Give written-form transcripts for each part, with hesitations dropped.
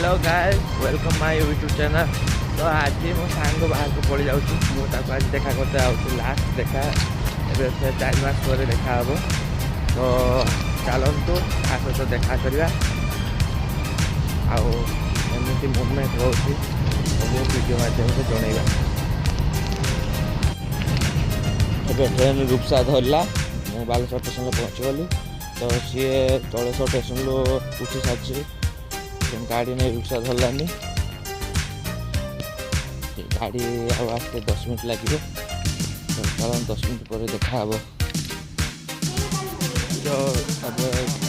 Hello guys welcome my YouTube channel. तो आज मो सांग बाहर को पड़ जाऊँ मुझे आज देखा करते आउँ लास्ट देखा ए 4 मास पर देखा हे। तो चलतु आ सहित देखा करवा आमती मुवमेंट रोचे सब वीडियो मध्यम से जनइबा। ट्रेन रूपसा धरला मु बालेश्वर स्टेशन पहुँची गली। तो सी तलेश्वर स्टेशन उठी सारी गाड़ी नहीं रूपसा धरलानी गाड़ी आसते 10 मिनट लगे। तो चल 10 मिनट पर देखा तो अब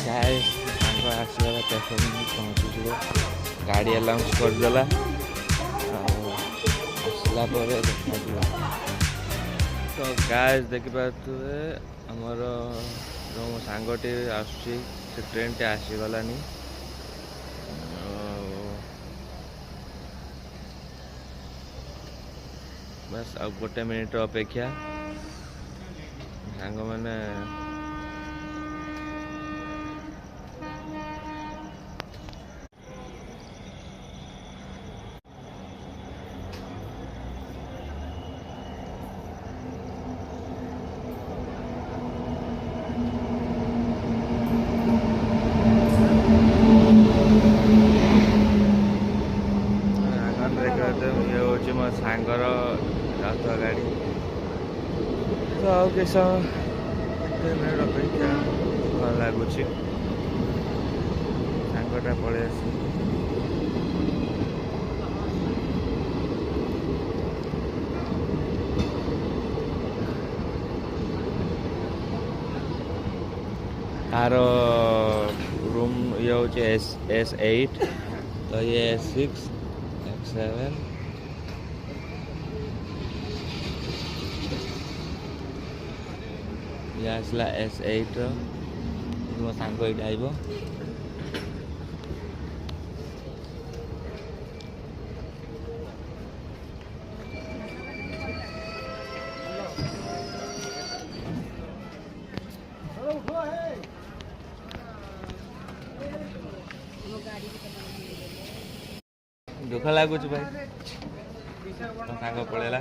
गाय सांग आसगला स्टेशन पहुँची गाड़ी अलाउंस करदेला आसला देखा। तो गाय देखिपे आमर जो मो सांगटे आसुची से ट्रेन टे आसीगलानी। बस अब गोटे मिनिट अपेक्षा सांग मैंने ये हूँ मो सांगर जाता गाड़ी। तो आउ कि मिनट अपेक्षा भल लगुच सांगटा पलि आस। तार रूम ये हूँ S8 तो ये S6 X7 ये आसला S8 मो सांग ये आइब। दुख लगुच भाई सांग पड़ेगा।